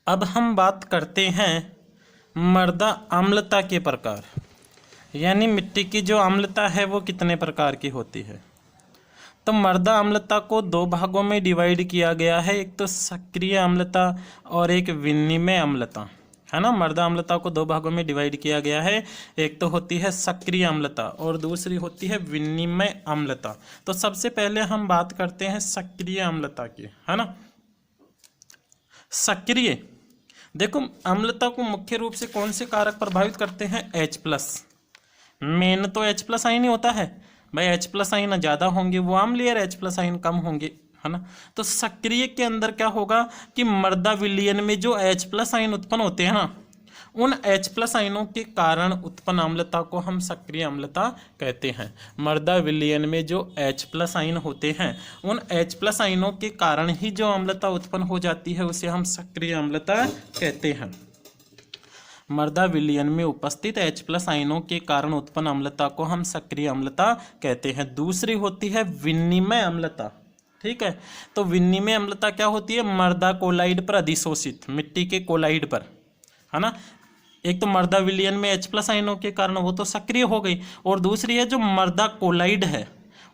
अब हम बात करते हैं मृदा अम्लता के प्रकार, यानी मिट्टी की जो अम्लता है वो कितने प्रकार की होती है। तो मृदा अम्लता को दो भागों में डिवाइड किया गया है, एक तो सक्रिय अम्लता और एक विनिमय अम्लता, है ना। मृदा अम्लता को दो भागों में डिवाइड किया गया है, एक तो होती है सक्रिय अम्लता और दूसरी होती है विनिमय अम्लता। तो सबसे पहले हम बात करते हैं सक्रिय अम्लता की, है ना। सक्रिय, देखो अम्लता को मुख्य रूप से कौन से कारक प्रभावित करते हैं? H+। मेन तो H+ आयन ही होता है भाई। H+ आयन ज़्यादा होंगे वो अम्लीय और H+ आयन कम होंगे, है ना। तो सक्रिय के अंदर क्या होगा कि मृदा विलयन में जो H+ आयन उत्पन्न होते हैं ना, उन H+ आयनों के कारण उत्पन्न अम्लता को हम सक्रिय अम्लता कहते हैं। मृदा विलयन में जो H+ आयन होते हैं, उन H+ आयनों के कारण ही जो अम्लता उत्पन्न हो जाती है उसे हम सक्रिय अम्लता कहते हैं। मृदा विलयन में उपस्थित H+ आयनों के कारण उत्पन्न अम्लता को हम सक्रिय अम्लता कहते हैं। दूसरी होती है विनिमय अम्लता, ठीक है। तो विनिमय अम्लता क्या होती है? मृदा कोलाइड पर अधिशोषित, मिट्टी के कोलाइड पर, है ना। एक तो मृदा विलयन में H+ आयनों के कारण वो तो सक्रिय हो गई, और दूसरी है जो मृदा कोलाइड है,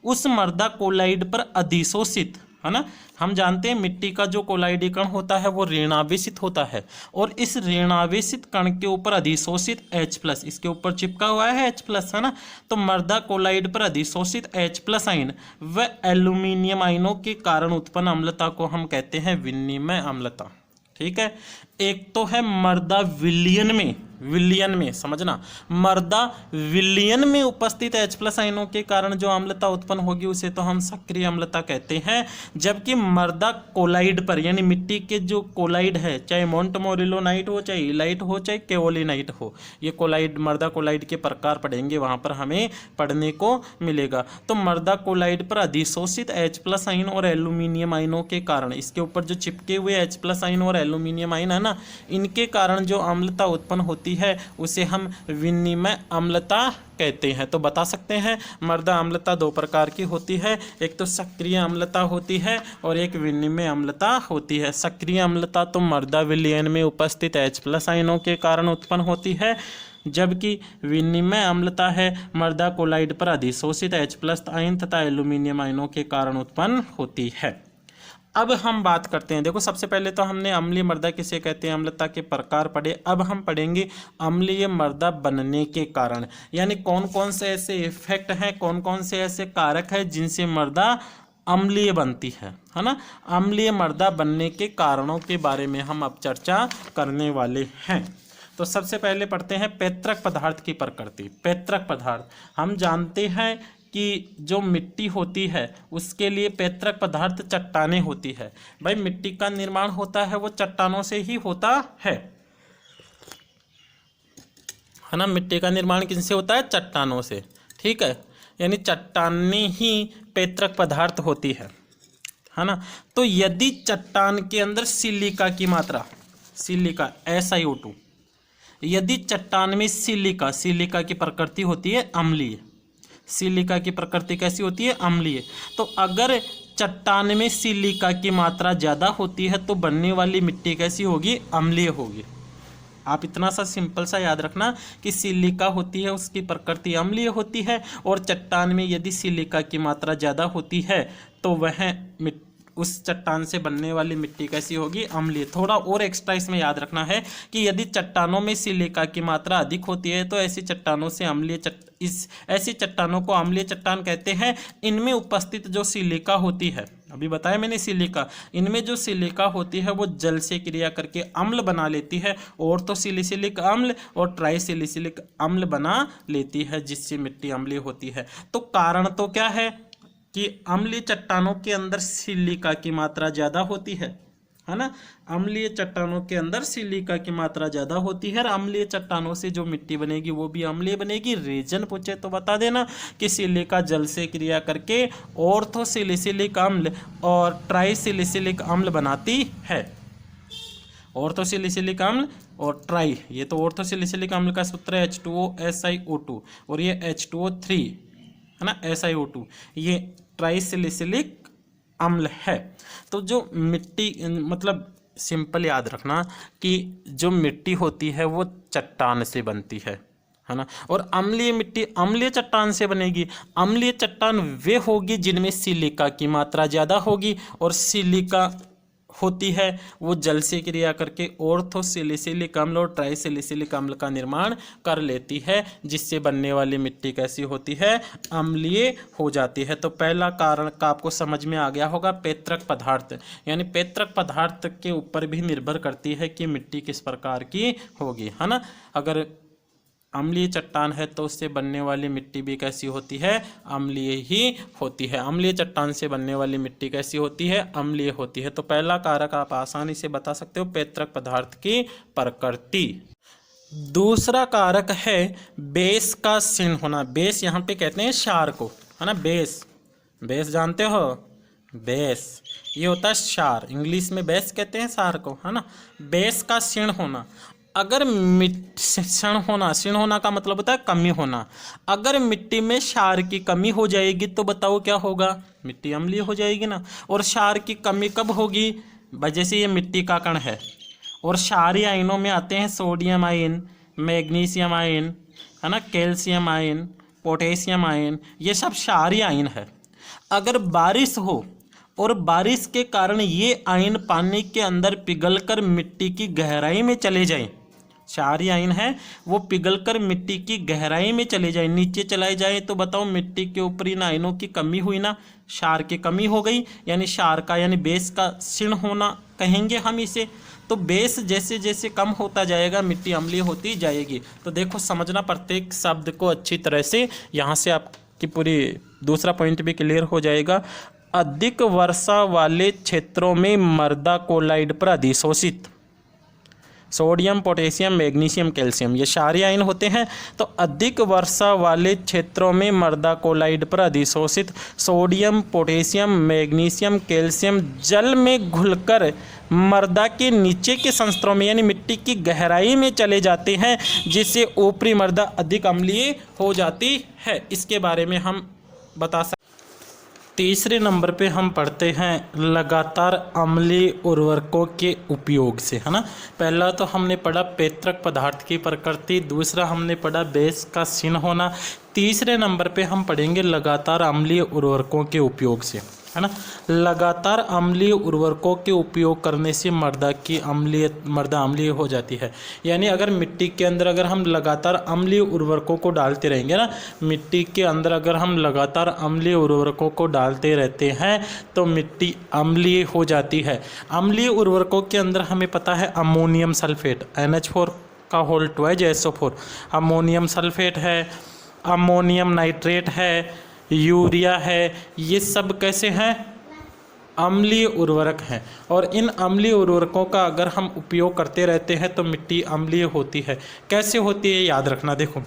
उस मृदा कोलाइड पर अधिशोषित, है ना। हम जानते हैं मिट्टी का जो कोलाइडी कण होता है वो ऋणावेशित होता है, और इस ऋणावेशित कण के ऊपर अधिशोषित H+, इसके ऊपर चिपका हुआ है H+, है ना। तो मृदा कोलाइड पर अधिशोषित H+ आयन व एल्यूमिनियम आयनों के कारण उत्पन्न अम्लता को हम कहते हैं विनिमय अम्लता, ठीक है। एक तो है मृदा विलयन में समझना, मृदा विलयन में उपस्थित H+ आयनों के कारण जो अम्लता उत्पन्न होगी उसे तो हम सक्रिय अम्लता कहते हैं। जबकि मृदा कोलाइड पर, यानी मिट्टी के जो कोलाइड है, चाहे मोंटमोरिलोनाइट हो, चाहे इलाइट हो, चाहे केओलिनाइट हो, ये कोलाइड, मृदा कोलाइड के प्रकार पढ़ेंगे, वहां पर हमें पढ़ने को मिलेगा। तो मृदा कोलाइड पर अधिशोषित H+ आयन और एल्यूमिनियम आयनों के कारण, इसके ऊपर जो चिपके हुए H+ आयन और एल्यूमिनियम आयन है ना, इनके कारण जो अम्लता उत्पन्न होती है उसे हम विनिमय अम्लता कहते हैं। तो बता सकते हैं मृदा अम्लता दो प्रकार की होती है, एक तो सक्रिय अम्लता होती है और एक विनिमय अम्लता होती है। सक्रिय अम्लता तो मृदा विलयन में उपस्थित H+ आयनों के कारण उत्पन्न होती है, जबकि विनिमय अम्लता है मृदा कोलाइड पर अधिशोषित H+ आयन तथा एल्यूमिनियम आयनों के कारण उत्पन्न होती है। अब हम बात करते हैं, देखो सबसे पहले तो हमने अम्लीय मृदा किसे कहते हैं, अम्लता के प्रकार पढ़े। अब हम पढ़ेंगे अम्लीय मृदा बनने के कारण, यानी कौन कौन से ऐसे इफेक्ट हैं, कौन कौन से ऐसे कारक हैं जिनसे मृदा अम्लीय बनती है ना। अम्लीय मृदा बनने के कारणों के बारे में हम अब चर्चा करने वाले हैं। तो सबसे पहले पढ़ते हैं पैतृक पदार्थ की प्रकृति। पैतृक पदार्थ, हम जानते हैं कि जो मिट्टी होती है उसके लिए पैतृक पदार्थ चट्टानें होती है। भाई मिट्टी का निर्माण होता है वो चट्टानों से ही होता है ना। मिट्टी का निर्माण किनसे होता है? चट्टानों से, ठीक है। यानी चट्टानें ही पैतृक पदार्थ होती है ना। तो यदि चट्टान के अंदर सिलिका की मात्रा, सिलिका SiO2, यदि चट्टान में सिलिका की प्रकृति होती है अम्लीय, सिलिका की प्रकृति कैसी होती है? अम्लीय। तो अगर चट्टान में सिलिका की मात्रा ज़्यादा होती है तो बनने वाली मिट्टी कैसी होगी? अम्लीय होगी। आप इतना सा सिंपल सा याद रखना कि सिलिका होती है उसकी प्रकृति अम्लीय होती है, और चट्टान में यदि सिलिका की मात्रा ज़्यादा होती है तो वह उस चट्टान से बनने वाली मिट्टी कैसी होगी? अम्लीय। थोड़ा और एक्स्ट्रा इसमें याद रखना है कि यदि चट्टानों में सिलिका की मात्रा अधिक होती है तो ऐसी चट्टानों से ऐसी चट्टानों को अम्लीय चट्टान कहते हैं। इनमें उपस्थित जो सिलिका होती है, अभी बताया मैंने सिलिका, इनमें जो सिलिका होती है वो जल से क्रिया करके अम्ल बना लेती है, और तो सिलिसिलिक अम्ल और ट्राइसिलिसिलिक अम्ल बना लेती है, जिससे मिट्टी अम्लीय होती है। तो कारण तो क्या है कि अम्लीय चट्टानों के अंदर सिलिका की मात्रा ज़्यादा होती है ना। अम्लीय चट्टानों के अंदर सिलिका की मात्रा ज़्यादा होती है, और अम्लीय चट्टानों से जो मिट्टी बनेगी वो भी अम्लीय बनेगी। रीजन पूछे तो बता देना कि सिलिका जल से क्रिया करके ऑर्थोसिलिसिलिक अम्ल और ट्राइसिलिसिलिक अम्ल बनाती है। ऑर्थोसिलिसिलिक अम्ल और ट्राई, ये तो ऑर्थोसिलिसिलिक अम्ल का सूत्र है H2O SiO2, और ये H2O3 है ना, SiO2, ये ट्राइसिलिसिलिक अम्ल है। तो जो मिट्टी, मतलब सिंपल याद रखना कि जो मिट्टी होती है वो चट्टान से बनती है ना। और अम्लीय मिट्टी अम्लीय चट्टान से बनेगी। अम्लीय चट्टान वे होगी जिनमें सिलिका की मात्रा ज़्यादा होगी, और सिलिका होती है वो जल से क्रिया करके ऑर्थोसिलिसिलिक अम्ल और ट्राइसिलिसिलिक अम्ल का निर्माण कर लेती है, जिससे बनने वाली मिट्टी कैसी होती है, अम्लीय हो जाती है। तो पहला कारण का आपको समझ में आ गया होगा, पैतृक पदार्थ, यानी पैतृक पदार्थ के ऊपर भी निर्भर करती है कि मिट्टी किस प्रकार की होगी, है ना। अगर अम्लीय चट्टान है तो उससे बनने वाली मिट्टी भी कैसी होती है, अम्लीय ही होती है। अम्लीय चट्टान से बनने वाली मिट्टी कैसी होती है, अम्लीय होती है। तो पहला कारक आप आसानी से बता सकते हो, पैतृक पदार्थ की प्रकृति। दूसरा कारक है बेस का क्षीण होना। बेस यहाँ पे कहते हैं क्षार को, है ना। बेस, बेस जानते हो, बेस ये होता है क्षार, इंग्लिश में बेस कहते हैं क्षार को, है ना। बेस का क्षीण होना। अगर क्षीण होना का मतलब होता है कमी होना। अगर मिट्टी में क्षार की कमी हो जाएगी तो बताओ क्या होगा, मिट्टी अम्लीय हो जाएगी ना। और क्षार की कमी कब होगी, जैसे ये मिट्टी का कण है और क्षारीय आयनों में आते हैं सोडियम आयन, मैग्नीशियम आयन, है ना, कैल्शियम आयन, पोटेशियम आयन, ये सब क्षारीय आयन है। अगर बारिश हो और बारिश के कारण ये आयन पानी के अंदर पिघलकर मिट्टी की गहराई में चले जाएं, क्षारीय आयन है वो पिघलकर मिट्टी की गहराई में चले जाए, नीचे चलाए जाए, तो बताओ मिट्टी के ऊपर इन आयनों की कमी हुई ना, क्षार की कमी हो गई, यानी क्षार का यानी बेस का क्षीण होना कहेंगे हम इसे। तो बेस जैसे जैसे कम होता जाएगा मिट्टी अम्लीय होती जाएगी। तो देखो समझना प्रत्येक शब्द को अच्छी तरह से, यहाँ से आपकी पूरी दूसरा पॉइंट भी क्लियर हो जाएगा। अधिक वर्षा वाले क्षेत्रों में मृदा कोलाइड पर अधिशोषित सोडियम, पोटेशियम, मैग्नीशियम, कैल्शियम ये क्षारीय आयन होते हैं। तो अधिक वर्षा वाले क्षेत्रों में मृदा कोलाइड पर अधिशोषित सोडियम, पोटेशियम, मैग्नीशियम, कैल्शियम जल में घुलकर मृदा के नीचे के संस्तरों में यानी मिट्टी की गहराई में चले जाते हैं, जिससे ऊपरी मृदा अधिक अम्लीय हो जाती है। इसके बारे में हम बता सकते। तीसरे नंबर पे हम पढ़ते हैं लगातार अम्लीय उर्वरकों के उपयोग से, है ना। पहला तो हमने पढ़ा पैतृक पदार्थ की प्रकृति, दूसरा हमने पढ़ा बेस का क्षीण होना, तीसरे नंबर पे हम पढ़ेंगे लगातार अम्लीय उर्वरकों के उपयोग से, है ना। लगातार अम्लीय उर्वरकों के उपयोग करने से मृदा अम्लीय हो जाती है। यानी अगर मिट्टी के अंदर अगर हम लगातार अम्लीय उर्वरकों को डालते रहेंगे ना, मिट्टी के अंदर अगर हम लगातार अम्लीय उर्वरकों को डालते रहते हैं तो मिट्टी अम्लीय हो जाती है। अम्लीय उर्वरकों के अंदर हमें पता है अमोनियम सल्फेट, NH4 का whole twice SO4, ammonium sulphate है, अमोनियम नाइट्रेट है, यूरिया है, ये सब कैसे हैं, अम्लीय उर्वरक हैं। और इन अम्लीय उर्वरकों का अगर हम उपयोग करते रहते हैं तो मिट्टी अम्लीय होती है। कैसे होती है याद रखना। देखो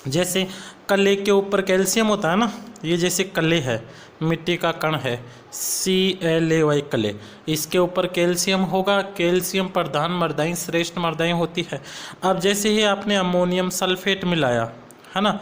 जैसे कले के ऊपर कैल्शियम होता है ना, ये जैसे कले है, मिट्टी का कण है CaLa कले, इसके ऊपर कैल्शियम होगा, कैल्शियम प्रधान मृदाएं श्रेष्ठ मृदाएं होती है। अब जैसे ही आपने अमोनियम सल्फेट मिलाया, है ना,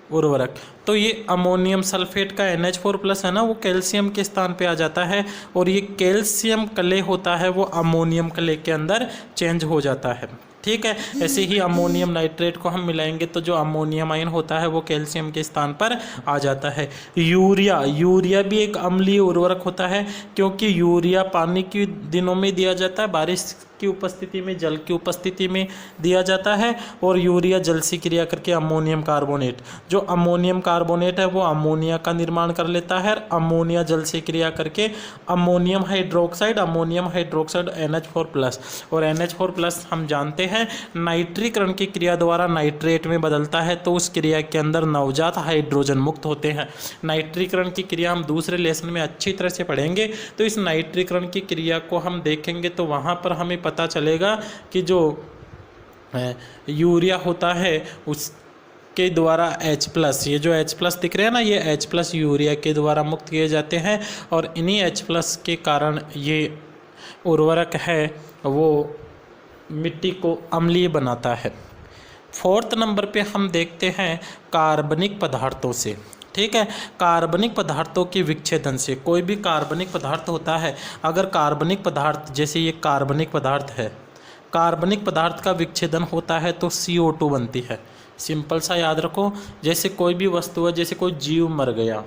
उर्वरक, तो ये अमोनियम सल्फेट का NH4+ है ना, वो कैल्शियम के स्थान पे आ जाता है और ये कैल्शियम कले होता है वो अमोनियम कले के अंदर चेंज हो जाता है। ठीक है, ऐसे ही अमोनियम नाइट्रेट को हम मिलाएंगे तो जो अमोनियम आयन होता है वो कैल्शियम के स्थान पर आ जाता है। यूरिया भी एक अम्लीय उर्वरक होता है, क्योंकि यूरिया पानी के दिनों में दिया जाता है, बारिश की उपस्थिति में, जल की उपस्थिति में दिया जाता है। और यूरिया जल से क्रिया करके अमोनियम कार्बोनेट, जो अमोनियम कार्बोनेट है वो अमोनिया का निर्माण कर लेता है। अमोनिया जल से क्रिया करके अमोनियम हाइड्रोक्साइड NH4+, और NH4+ हम जानते हैं नाइट्रीकरण की क्रिया द्वारा नाइट्रेट में बदलता है, तो उस क्रिया के अंदर नवजात हाइड्रोजन मुक्त होते हैं। नाइट्रीकरण की क्रिया हम दूसरे लेसन में अच्छी तरह से पढ़ेंगे, तो इस नाइट्रीकरण की क्रिया को हम देखेंगे तो वहाँ पर हमें पता चलेगा कि जो यूरिया होता है उसके द्वारा H+, ये जो H+ दिख रहे हैं ना, ये H+ यूरिया के द्वारा मुक्त किए जाते हैं, और इन्हीं H+ के कारण ये उर्वरक है वो मिट्टी को अम्लीय बनाता है। फोर्थ नंबर पे हम देखते हैं कार्बनिक पदार्थों से। ठीक है। कार्बनिक पदार्थों के विच्छेदन से, कोई भी कार्बनिक पदार्थ होता है, अगर कार्बनिक पदार्थ, जैसे ये कार्बनिक पदार्थ है, कार्बनिक पदार्थ का विच्छेदन होता है तो CO2 बनती है। सिंपल सा याद रखो, जैसे कोई भी वस्तु है, जैसे कोई जीव मर गया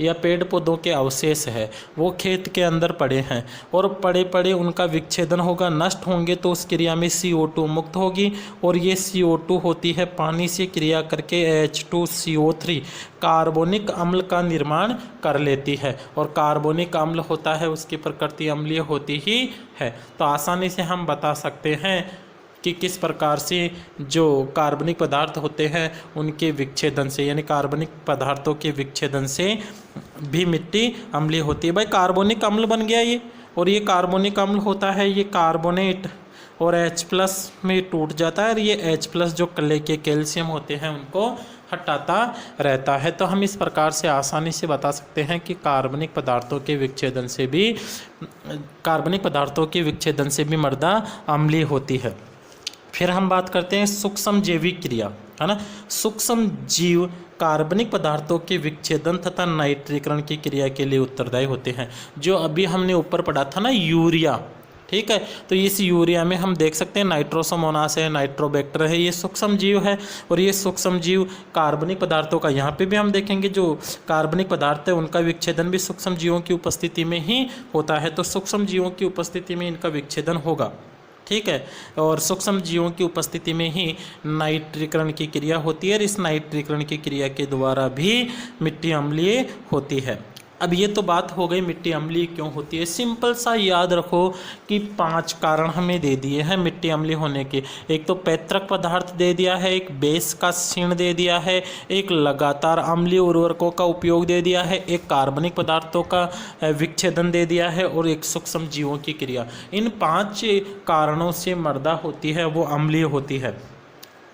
या पेड़ पौधों के अवशेष है, वो खेत के अंदर पड़े हैं और पड़े पड़े उनका विच्छेदन होगा, नष्ट होंगे तो उस क्रिया में CO2 मुक्त होगी और ये CO2 होती है पानी से क्रिया करके H2CO3 कार्बोनिक अम्ल का निर्माण कर लेती है। और कार्बोनिक अम्ल होता है, उसकी प्रकृति अम्लीय होती ही है। तो आसानी से हम बता सकते हैं कि किस प्रकार से जो कार्बनिक पदार्थ होते हैं उनके विच्छेदन से, यानी कार्बनिक पदार्थों के विच्छेदन से भी मिट्टी अम्लीय होती है। भाई कार्बोनिक अम्ल बन गया ये, और ये कार्बोनिक अम्ल होता है, ये कार्बोनेट और H+ में टूट जाता है और ये H+ जो कले के कैल्शियम होते हैं उनको हटाता रहता है। तो हम इस प्रकार से आसानी से बता सकते हैं कि कार्बनिक पदार्थों के विच्छेदन से भी मृदा अम्लीय होती है। फिर हम बात करते हैं सूक्ष्म जैविक क्रिया, है ना। सूक्ष्म जीव कार्बनिक पदार्थों के विच्छेदन तथा नाइट्रीकरण की क्रिया के लिए उत्तरदायी होते हैं। जो अभी हमने ऊपर पढ़ा था ना, यूरिया, ठीक है, तो इस यूरिया में हम देख सकते हैं नाइट्रोसोमोनास है, नाइट्रोबैक्टर है, ये सूक्ष्म जीव है। और ये सूक्ष्म जीव कार्बनिक पदार्थों का, यहाँ पे भी हम देखेंगे जो कार्बनिक पदार्थ है उनका विच्छेदन भी सूक्ष्म जीवों की उपस्थिति में ही होता है। तो सूक्ष्म जीवों की उपस्थिति में इनका विच्छेदन होगा, ठीक है। और सूक्ष्म जीवों की उपस्थिति में ही नाइट्रीकरण की क्रिया होती है और इस नाइट्रीकरण की क्रिया के द्वारा भी मिट्टी अम्लीय होती है। अब ये तो बात हो गई मिट्टी अम्लीय क्यों होती है। सिंपल सा याद रखो कि 5 कारण हमें दे दिए हैं मिट्टी अम्लीय होने के। एक तो पैतृक पदार्थ दे दिया है, एक बेस का क्षीण दे दिया है, एक लगातार अम्लीय उर्वरकों का उपयोग दे दिया है, एक कार्बनिक पदार्थों का विच्छेदन दे दिया है और एक सूक्ष्म जीवों की क्रिया। इन 5 कारणों से मृदा होती है वो अम्लीय होती है।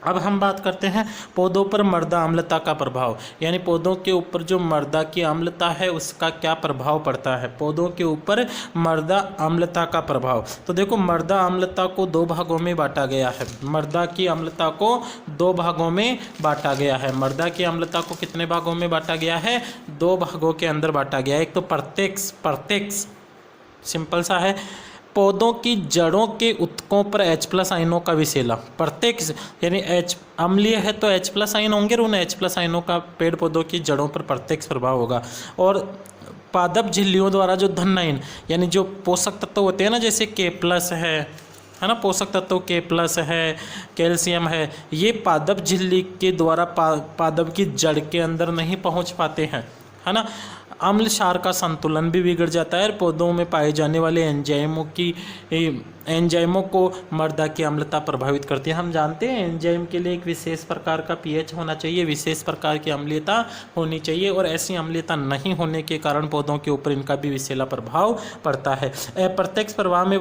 अब हम बात करते हैं पौधों पर मृदा अम्लता का प्रभाव, यानी पौधों के ऊपर जो मृदा की अम्लता है उसका क्या प्रभाव पड़ता है। पौधों के ऊपर मृदा अम्लता का प्रभाव, तो देखो मृदा अम्लता को 2 भागों में बांटा गया है। मृदा की अम्लता को 2 भागों में बांटा गया है। मृदा की अम्लता को कितने भागों में बांटा गया है? 2 भागों के अंदर बांटा गया है। एक तो प्रत्यक्ष, सिंपल सा है, पौधों की जड़ों के उत्तकों पर H+ आयनों का विषैला। प्रत्यक्ष यानी H अम्लीय है तो H+ आयन होंगे, उन H+ आयनों का पेड़ पौधों की जड़ों पर प्रत्यक्ष प्रभाव होगा। और पादप झिल्लियों द्वारा जो धन आयन यानी जो पोषक तत्व होते हैं ना, जैसे K+ है ना, पोषक तत्व K+ है, कैल्शियम है, ये पादप झिल्ली के द्वारा पादप की जड़ के अंदर नहीं पहुंच पाते हैं, है ना। अम्ल क्षार का संतुलन भी बिगड़ जाता है और पौधों में पाए जाने वाले एंजाइमों को मृदा की अम्लता प्रभावित करती है। हम जानते हैं एंजाइम के लिए एक विशेष प्रकार का pH होना चाहिए, विशेष प्रकार की अम्लीयता होनी चाहिए, और ऐसी अम्लीयता नहीं होने के कारण पौधों के ऊपर इनका भी विषैला प्रभाव पड़ता है। अप्रत्यक्ष प्रभाव में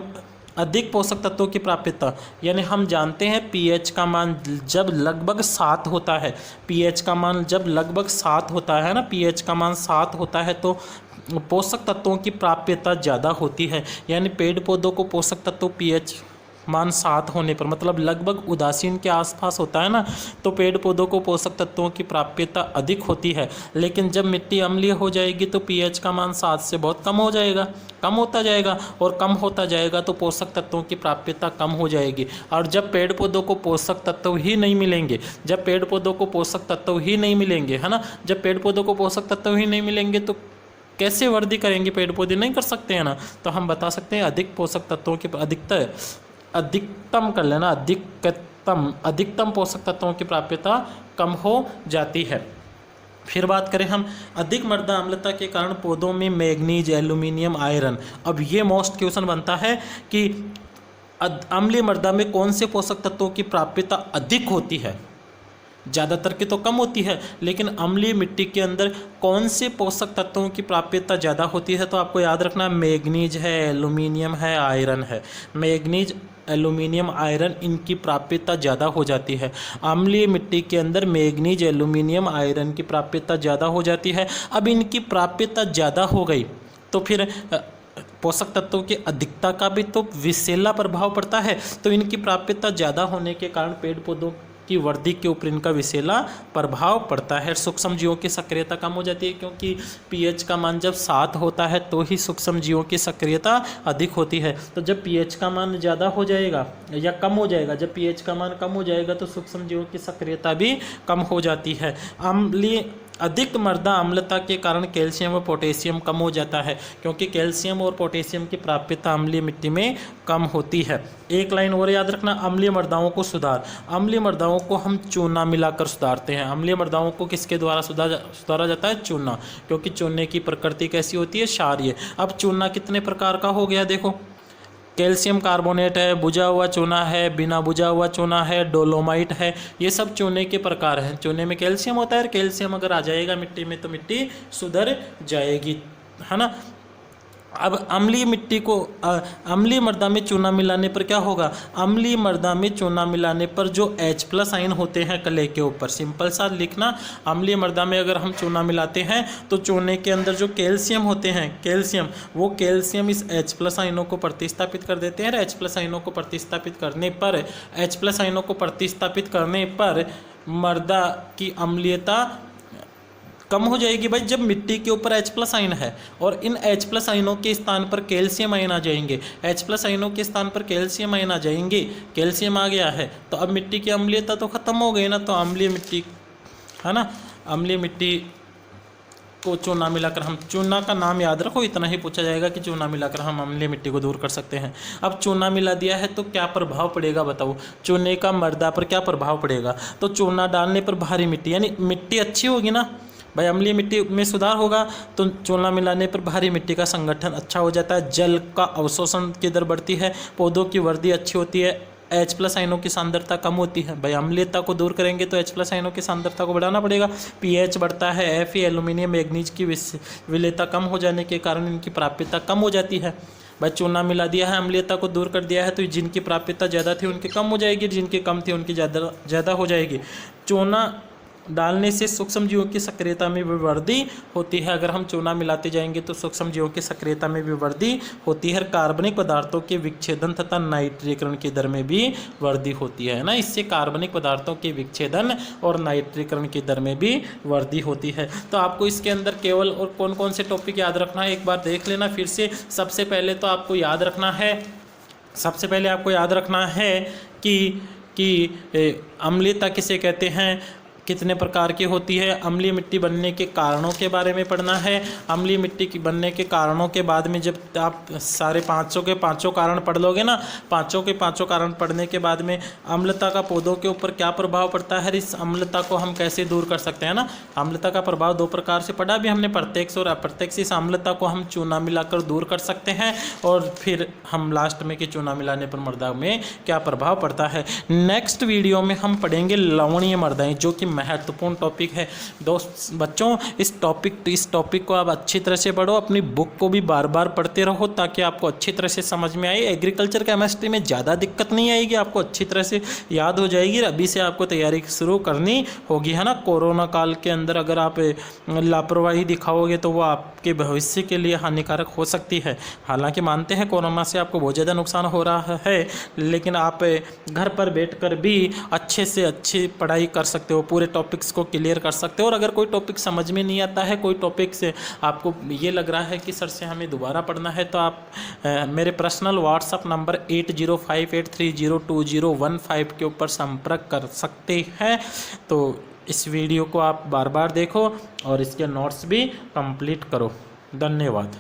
अधिक पोषक तत्वों की प्राप्यता, यानी हम जानते हैं pH का मान जब लगभग 7 होता है, pH का मान जब लगभग 7 होता है ना, pH का मान 7 होता है तो पोषक तत्वों की प्राप्यता ज़्यादा होती है। यानी पेड़ पौधों को पोषक तत्व pH मान 7 होने पर, मतलब लगभग उदासीन के आसपास होता है ना, तो पेड़ पौधों को पोषक तत्वों की प्राप्यता अधिक होती है। लेकिन जब मिट्टी अम्लीय हो जाएगी तो pH का मान 7 से बहुत कम हो जाएगा, कम होता जाएगा, और कम होता जाएगा तो पोषक तत्वों की प्राप्यता कम हो जाएगी। और जब पेड़ पौधों को पोषक तत्व ही नहीं मिलेंगे, जब पेड़ पौधों को पोषक तत्व ही नहीं मिलेंगे, है ना, जब पेड़ पौधों को पोषक तत्व ही नहीं मिलेंगे तो कैसे वृद्धि करेंगे पेड़ पौधे? नहीं कर सकते हैं ना। तो हम बता सकते हैं अधिक पोषक तत्वों की अधिकतम कर लेना, अधिकतम पोषक तत्वों की प्राप्यता कम हो जाती है। फिर बात करें हम अधिक मृदा अम्लता के कारण पौधों में मैग्नीज, एल्यूमिनियम, आयरन। अब ये मोस्ट क्वेश्चन बनता है कि अम्लीय मृदा में कौन से पोषक तत्वों की प्राप्यता अधिक होती है? ज़्यादातर की तो कम होती है, लेकिन अम्लीय मिट्टी के अंदर कौन से पोषक तत्वों की प्राप्यता ज़्यादा होती है? तो आपको याद रखना मैग्नीज है, एल्यूमिनियम है, आयरन है। मैग्नीज, एल्यूमिनियम, आयरन, इनकी प्राप्यता ज़्यादा हो जाती है। अम्लीय मिट्टी के अंदर मैग्नीज, एल्यूमिनियम, आयरन की प्राप्यता ज़्यादा हो जाती है। अब इनकी प्राप्यता ज़्यादा हो गई तो फिर पोषक तत्वों की अधिकता का भी तो विषैला प्रभाव पड़ता है। तो इनकी प्राप्यता ज़्यादा होने के कारण पेड़ पौधों की वृद्धि के ऊपर इनका विषैला प्रभाव पड़ता है। सूक्ष्म जीवों की सक्रियता कम हो जाती है, क्योंकि पीएच का मान जब 7 होता है तो ही सूक्ष्म जीवों की सक्रियता अधिक होती है। तो जब पीएच का मान ज़्यादा हो जाएगा या कम हो जाएगा, जब पीएच का मान कम हो जाएगा तो सूक्ष्म जीवों की सक्रियता भी कम हो जाती है। अम्लीय अधिक मृदा अम्लता के कारण कैल्शियम व पोटेशियम कम हो जाता है, क्योंकि कैल्शियम और पोटेशियम की प्राप्यता अम्लीय मिट्टी में कम होती है। एक लाइन और याद रखना, अम्लीय मृदाओं को सुधार। अम्लीय मृदाओं को हम चूना मिलाकर सुधारते हैं। अम्लीय मृदाओं को किसके द्वारा सुधारा जाता है? चूना, क्योंकि चूने की प्रकृति कैसी होती है? क्षारीय। अब चूना कितने प्रकार का हो गया देखो, कैल्शियम कार्बोनेट है, बुझा हुआ चूना है, बिना बुझा हुआ चूना है, डोलोमाइट है, ये सब चूने के प्रकार हैं। चूने में कैल्शियम होता है, कैल्शियम अगर आ जाएगा मिट्टी में तो मिट्टी सुधर जाएगी, है ना। अब अम्लीय मिट्टी को अम्लीय मृदा में चूना मिलाने पर क्या होगा? अम्लीय मृदा में चूना मिलाने पर जो H+ आयन होते हैं कले के ऊपर, सिंपल सा लिखना, अम्लीय मृदा में अगर हम चूना मिलाते हैं तो चूने के अंदर जो कैल्शियम होते हैं, कैल्शियम, वो कैल्शियम इस H+ आयनों को प्रतिस्थापित कर देते हैं। H+ आयनों को प्रतिस्थापित करने पर H+ आयनों को प्रतिस्थापित करने पर मृदा की अम्लीयता कम हो जाएगी। भाई जब मिट्टी के ऊपर H+ आयन है और इन H+ आयनों के स्थान पर कैल्शियम आयन आ जाएंगे, H+ आयनों के स्थान पर कैल्शियम आयन आ जाएंगे, कैल्शियम आ गया है तो अब मिट्टी की अम्लीयता तो खत्म हो गई ना। तो अम्लीय मिट्टी, है ना, अम्लीय मिट्टी को चूना मिलाकर हम, चूना का नाम याद रखो, इतना ही पूछा जाएगा कि चूना मिलाकर हम अम्लीय मिट्टी को दूर कर सकते हैं। अब चूना मिला दिया है तो क्या प्रभाव पड़ेगा बताओ? चूने का मृदा पर क्या प्रभाव पड़ेगा? तो चूना डालने पर भारी मिट्टी, यानी मिट्टी अच्छी होगी ना भाई, अम्लीय मिट्टी में सुधार होगा तो चूना मिलाने पर भारी मिट्टी का संगठन अच्छा हो जाता है, जल का अवशोषण की दर बढ़ती है, पौधों की वृद्धि अच्छी होती है, H+ आयनों की सांद्रता कम होती है। भाई अम्लीयता को दूर करेंगे तो H+ आयनों की सांद्रता को बढ़ाना पड़ेगा, pH बढ़ता है, Fe एल्यूमिनियम मैग्नीज की विलेयता कम हो जाने के कारण इनकी प्राप्यता कम हो जाती है। भाई चूना मिला दिया है, अम्लीयता को दूर कर दिया है, तो जिनकी प्राप्यता ज़्यादा थी उनकी कम हो जाएगी, जिनकी कम थी उनकी ज़्यादा हो जाएगी। चूना डालने से सूक्ष्म जीवों की सक्रियता में भी वृद्धि होती है। अगर हम चूना मिलाते जाएंगे तो सूक्ष्म जीवों की सक्रियता में भी वृद्धि होती है। कार्बनिक पदार्थों के विच्छेदन तथा नाइट्रीकरण की दर में भी वृद्धि होती है ना। इससे कार्बनिक पदार्थों के विच्छेदन और नाइट्रीकरण की दर में भी वृद्धि होती है। तो आपको इसके अंदर केवल और कौन कौन से टॉपिक याद रखना है एक बार देख लेना फिर से। सबसे पहले तो आपको याद रखना है, कि अम्लीयता किसे कहते हैं, कितने प्रकार की होती है, अम्लीय मिट्टी बनने के कारणों के बारे में पढ़ना है। अम्लीय मिट्टी की बनने के कारणों के बाद में जब आप सारे पाँचों के पाँचों कारण पढ़ लोगे ना, पाँचों के पाँचों कारण पढ़ने के बाद में अम्लता का पौधों के ऊपर क्या प्रभाव पड़ता है, इस अम्लता को हम कैसे दूर कर सकते हैं ना। अम्लता का प्रभाव दो प्रकार से पढ़ा भी हमने, प्रत्यक्ष और अप्रत्यक्ष। इस अम्लता को हम चूना मिलाकर दूर कर सकते हैं और फिर हम लास्ट में कि चूना मिलाने पर मृदा में क्या प्रभाव पड़ता है। नेक्स्ट वीडियो में हम पढ़ेंगे लवणीय मृदाएं, जो कि महत्वपूर्ण टॉपिक है बच्चों। इस टॉपिक को आप अच्छी तरह से पढ़ो, अपनी बुक को भी बार बार पढ़ते रहो ताकि आपको अच्छी तरह से समझ में आए। एग्रीकल्चर केमिस्ट्री में ज़्यादा दिक्कत नहीं आएगी, आपको अच्छी तरह से याद हो जाएगी। अभी से आपको तैयारी शुरू करनी होगी, है ना। कोरोना काल के अंदर अगर आप लापरवाही दिखाओगे तो वो आपके भविष्य के लिए हानिकारक हो सकती है। हालांकि मानते हैं कोरोना से आपको बहुत ज़्यादा नुकसान हो रहा है, लेकिन आप घर पर बैठकर भी अच्छे से अच्छी पढ़ाई कर सकते हो, पूरे टॉपिक्स को क्लियर कर सकते हो। और अगर कोई टॉपिक समझ में नहीं आता है, कोई टॉपिक से आपको ये लग रहा है कि सर से हमें दोबारा पढ़ना है, तो आप मेरे पर्सनल व्हाट्सअप नंबर 8058302015 के ऊपर संपर्क कर सकते हैं। तो इस वीडियो को आप बार बार देखो और इसके नोट्स भी कंप्लीट करो। धन्यवाद।